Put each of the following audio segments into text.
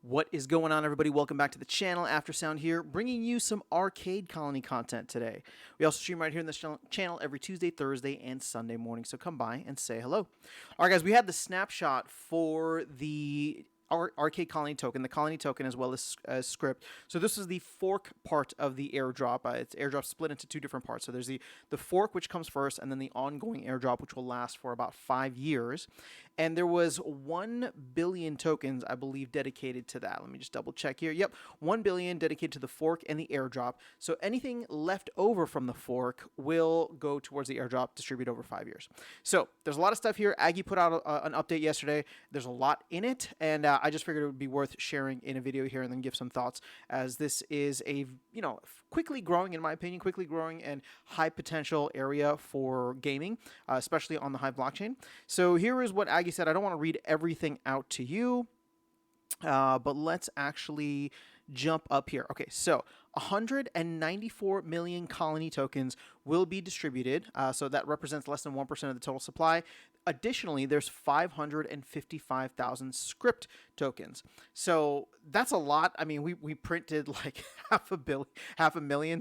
What is going on, everybody? Welcome back to the channel. Aftersound here, bringing you some Arcade Colony content today. We also stream right here in this channel every Tuesday, Thursday, and Sunday morning, so come by and say hello. All right, guys, we had the snapshot for the Arcade Colony token, the Colony token, as well as script. So this is the fork part of the airdrop. It's airdrop split into two different parts. So there's the fork, which comes first, and then the ongoing airdrop, which will last for about 5 years. And there was 1 billion tokens, I believe, dedicated to that. Let me just double check here. Yep, 1 billion dedicated to the fork and the airdrop. So anything left over from the fork will go towards the airdrop, distribute over 5 years. So there's a lot of stuff here. Aggie put out an update yesterday. There's a lot in it, and I just figured it would be worth sharing in a video here and then give some thoughts, as this is a quickly growing, in my opinion, quickly growing and high potential area for gaming, especially on the Hive blockchain. So here is what Aggie said. I don't want to read everything out to you, but let's actually jump up here. Okay, so 194 million colony tokens will be distributed. So that represents less than 1% of the total supply. Additionally, there's 555,000 script tokens. So that's a lot. I mean, we printed like over half a million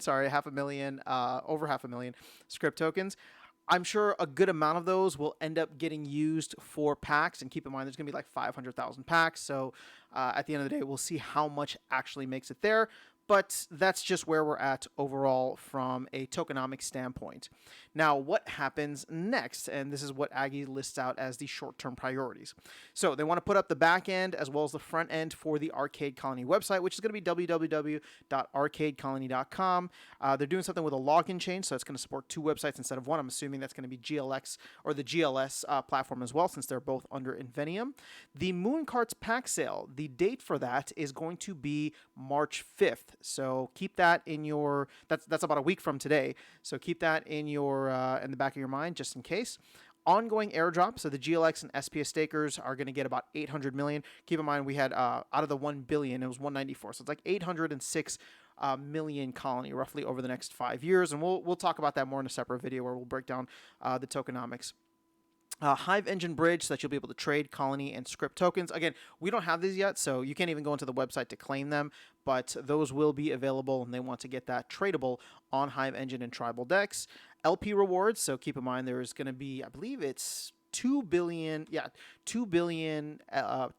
script tokens. I'm sure a good amount of those will end up getting used for packs. And keep in mind, there's going to be like 500,000 packs. So at the end of the day, we'll see how much actually makes it there. But that's just where we're at overall from a tokenomics standpoint. Now, what happens next? And this is what Aggie lists out as the short-term priorities. So they want to put up the back end as well as the front end for the Arcade Colony website, which is going to be www.arcadecolony.com. They're doing something with a login change, so it's going to support two websites instead of one. I'm assuming that's going to be GLX or the GLS platform as well, since they're both under Invenium. The Mooncarts pack sale, the date for that is going to be March 5th. So keep that in your, that's about a week from today. So keep that in your in the back of your mind just in case. Ongoing airdrop, so the GLX and SPS stakers are going to get about 800 million. Keep in mind, we had out of the 1 billion, it was 194, so it's like 806 million colony roughly over the next 5 years, and we'll talk about that more in a separate video where we'll break down the tokenomics. Hive Engine Bridge, so that you'll be able to trade colony and script tokens. Again, we don't have these yet, so you can't even go into the website to claim them, but those will be available, and they want to get that tradable on Hive Engine and Tribal Decks. LP rewards, so keep in mind there's going to be, I believe it's 2 billion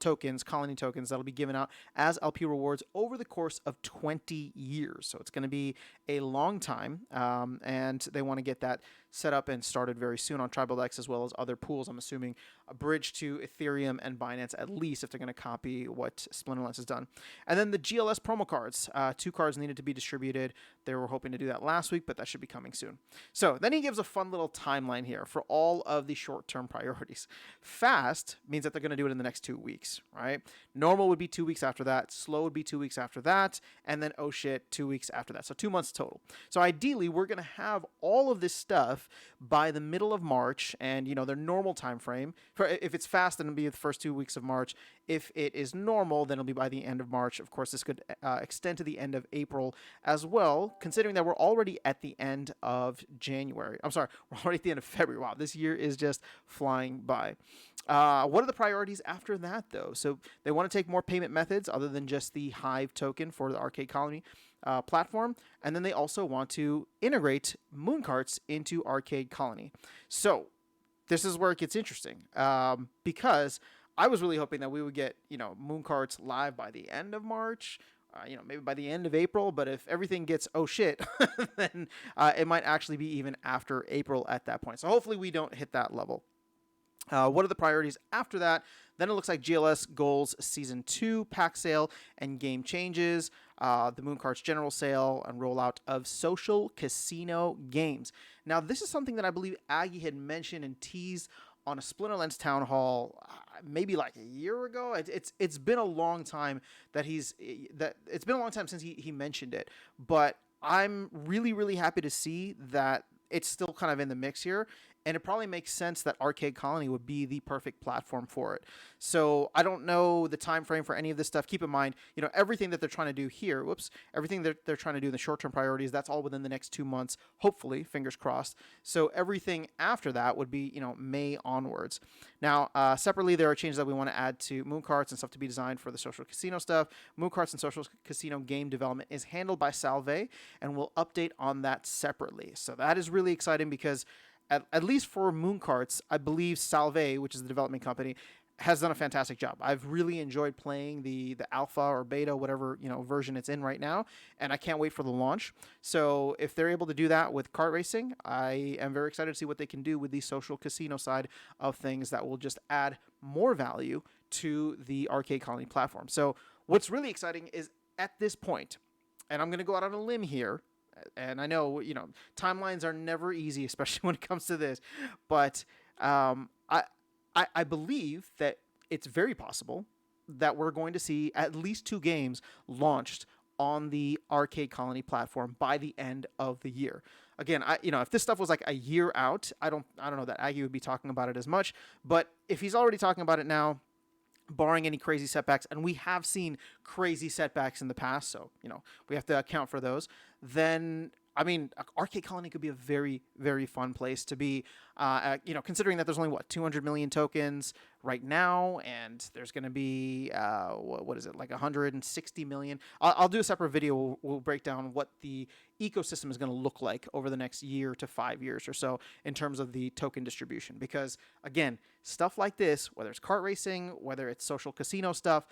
tokens, colony tokens, that'll be given out as LP rewards over the course of 20 years. So it's going to be a long time, and they want to get that set up and started very soon on Tribal Decks as well as other pools. I'm assuming a bridge to Ethereum and Binance, at least, if they're going to copy what Splinterlands has done. And then the GLS promo cards. 2 cards needed to be distributed. They were hoping to do that last week, but that should be coming soon. So then he gives a fun little timeline here for all of the short-term priorities. Fast means that they're going to do it in the next 2 weeks, right? Normal would be 2 weeks after that. Slow would be 2 weeks after that. And then, oh shit, 2 weeks after that. So 2 months total. So ideally, we're going to have all of this stuff by the middle of March, and their normal time frame. If it's fast, then it'll be the first 2 weeks of March. If it is normal, then it'll be by the end of March. Of course, this could extend to the end of April as well, considering that we're already at the end of January. I'm sorry, we're already at the end of February. Wow, this year is just flying by. What are the priorities after that, though? So they want to take more payment methods other than just the Hive token for the Arcade Colony platform, and then they also want to integrate Mooncarts into Arcade Colony. So this is where it gets interesting, because I was really hoping that we would get Mooncarts live by the end of March, maybe by the end of April. But if everything gets oh shit, then it might actually be even after April at that point. So hopefully we don't hit that level. What are the priorities after that? Then it looks like GLS goals Season 2 pack sale and game changes, the Mooncarts general sale, and rollout of social casino games. Now, this is something that I believe Aggie had mentioned and teased on a Splinterlands town hall maybe like a year ago. It's been a long time it's been a long time since he mentioned it, but I'm really, really happy to see that it's still kind of in the mix here. and it probably makes sense that Arcade Colony would be the perfect platform for it. So I don't know the time frame for any of this stuff. Keep in mind, everything that they're trying to do here, everything that they're trying to do in the short-term priorities, that's all within the next 2 months, hopefully, fingers crossed. So everything after that would be, May onwards. Now, separately, there are changes that we want to add to Moon Carts and stuff to be designed for the social casino stuff. Moon Carts and social casino game development is handled by Salve, and we'll update on that separately. So that is really exciting because at least for Moon Carts, I believe Salve, which is the development company, has done a fantastic job. I've really enjoyed playing the alpha or beta, whatever version it's in right now, and I can't wait for the launch. So if they're able to do that with kart racing, I am very excited to see what they can do with the social casino side of things that will just add more value to the Arcade Colony platform. So what's really exciting is at this point, and I'm going to go out on a limb here, and I know timelines are never easy, especially when it comes to this, but I believe that it's very possible that we're going to see at least 2 games launched on the Arcade Colony platform by the end of the year. Again, if this stuff was like a year out, I don't know that Aggie would be talking about it as much, but if he's already talking about it now, barring any crazy setbacks, and we have seen crazy setbacks in the past, so we have to account for those, then Arcade Colony could be a very, very fun place to be, considering that there's only 200 million tokens right now, and there's going to be what is it, like 160 million. I'll do a separate video. We'll break down what the ecosystem is going to look like over the next year to 5 years or so in terms of the token distribution, because again, stuff like this, whether it's kart racing, whether it's social casino stuff,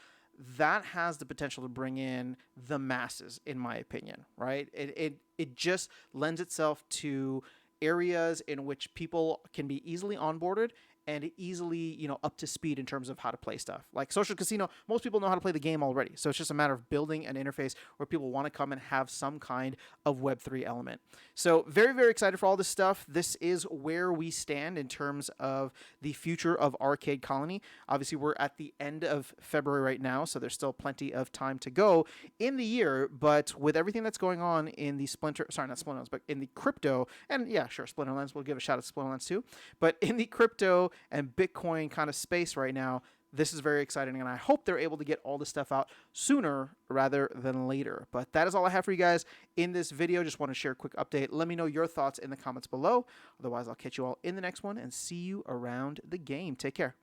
that has the potential to bring in the masses, in my opinion, right? It just lends itself to areas in which people can be easily onboarded and easily, up to speed in terms of how to play stuff. Like social casino, most people know how to play the game already. So it's just a matter of building an interface where people want to come and have some kind of Web3 element. So very, very excited for all this stuff. This is where we stand in terms of the future of Arcade Colony. Obviously, we're at the end of February right now, so there's still plenty of time to go in the year. But with everything that's going on in the not Splinterlands, but in the crypto, and yeah, sure, Splinterlands, we'll give a shout out to Splinterlands too. But in the crypto and Bitcoin kind of space right now, this is very exciting, and I hope they're able to get all this stuff out sooner rather than later. But that is all I have for you guys in this video. Just want to share a quick update. Let me know your thoughts in the comments below. Otherwise, I'll catch you all in the next one and see you around the game. Take care.